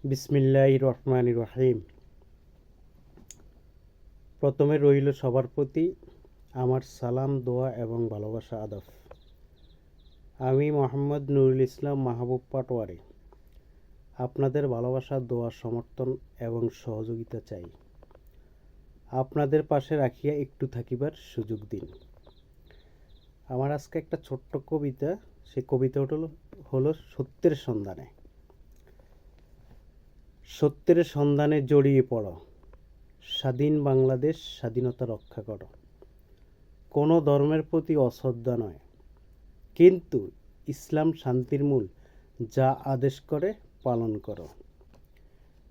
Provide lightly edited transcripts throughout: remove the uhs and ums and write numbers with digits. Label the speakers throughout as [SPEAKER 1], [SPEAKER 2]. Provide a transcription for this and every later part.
[SPEAKER 1] বিসমিল্লাহির রহমানির রহিম। প্রথমে রইল সবার প্রতি আমার সালাম, দোয়া এবং ভালোবাসা আদব। আমি মোহাম্মদ নুরুল ইসলাম মাহবুব পাটোয়ারি আপনাদের ভালোবাসা, দোয়া, সমর্থন এবং সহযোগিতা চাই। আপনাদের পাশে রাখিয়া একটু থাকিবার সুযোগ দিন। আমার আজকে একটা ছোট্ট কবিতা, সেই কবিতাটা হলো সত্যের সন্ধানে। সত্যের সন্ধানে জড়িয়ে পড়ো, স্বাধীন বাংলাদেশ স্বাধীনতা রক্ষা করো। কোনো ধর্মের প্রতি অশ্রদ্ধা নয়, কিন্তু ইসলাম শান্তির মূল, যা আদেশ করে পালন করো।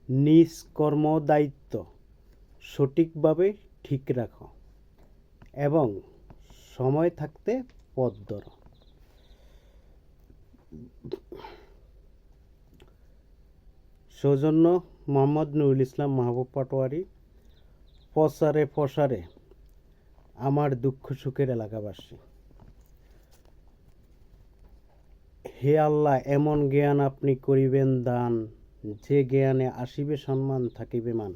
[SPEAKER 1] নিজ কর্ম দায়িত্ব সঠিকভাবে ঠিক রাখো এবং সময় থাকতে পথ ধরো। সৌজন্য মোহাম্মদ নুরুল ইসলাম মাহবুব পাটোয়ারি। প্রসারে প্রসারে আমার দুঃখ সুখের এলাকাবাসী। হে আল্লাহ, এমন জ্ঞান আপনি করিবেন দান, যে জ্ঞানে আসিবে সম্মান, থাকিবে মান।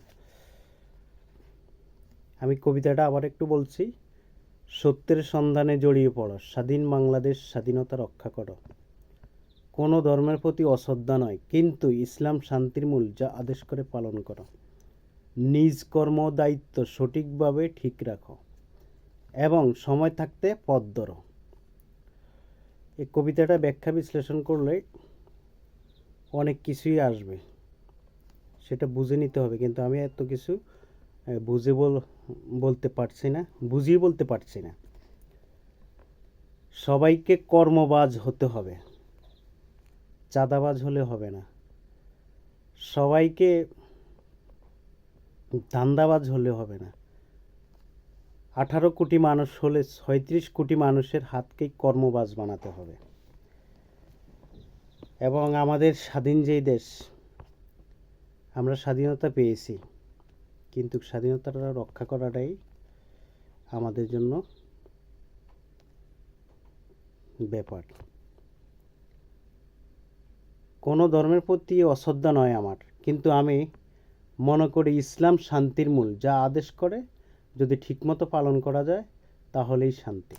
[SPEAKER 1] আমি কবিতাটা আবার একটু বলছি। সত্যের সন্ধানে জড়িয়ে পড়ো, স্বাধীন বাংলাদেশ স্বাধীনতা রক্ষা করো। কোনো ধর্মের প্রতি অশ্রদ্ধা নয়, কিন্তু ইসলাম শান্তির মূল, যা আদেশ করে পালন করো। নিজ কর্ম দায়িত্ব সঠিকভাবে ঠিক রাখো এবং সময় থাকতে পথ ধরো। এই কবিতাটা ব্যাখ্যা বিশ্লেষণ করলে অনেক কিছুই আসবে, সেটা বুঝে নিতে হবে। কিন্তু আমি এত কিছু বুঝে বলতে পারছি না, বুঝিয়ে বলতে পারছি না। সবাইকে কর্মবাজ হতে হবে, চাঁদাবাজ হলে হবে না। সবাইকে ধান্দাবাজ হলে হবে না। 18 কোটি মানুষ হলে 36 কোটি মানুষের হাতকেই কর্মবাজ বানাতে হবে। এবং আমাদের স্বাধীন যেই দেশ, আমরা স্বাধীনতা পেয়েছি, কিন্তু স্বাধীনতাটা রক্ষা করাটাই আমাদের জন্য ব্যাপার। কোনো ধর্মের প্রতি অশ্রদ্ধা নয় আমার, কিন্তু আমি মনে করি ইসলাম শান্তির মূল, যা আদেশ করে যদি ঠিকমতো পালন করা যায় তাহলেই শান্তি।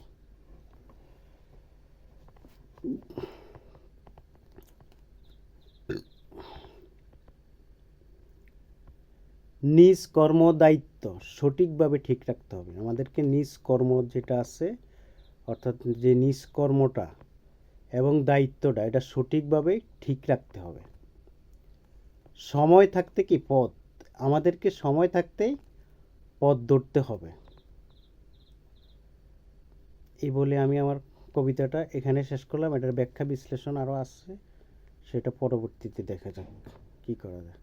[SPEAKER 1] নিজ কর্ম দায়িত্ব সঠিকভাবে ঠিক রাখতে হবে। আমাদেরকে নিজ কর্ম যেটা আছে, অর্থাৎ যে নিজ কর্মটা এবং দায়িত্বটা, এটা সঠিকভাবে ঠিক রাখতে হবে। সময় থাকতে কি পথ, আমাদেরকে সময় থাকতেই পথ ধরতে হবে। এই বলে আমি আমার কবিতাটা এখানে শেষ করলাম। এটার ব্যাখ্যা বিশ্লেষণ আরও আসছে, সেটা পরবর্তীতে দেখা যাক কী করা যায়।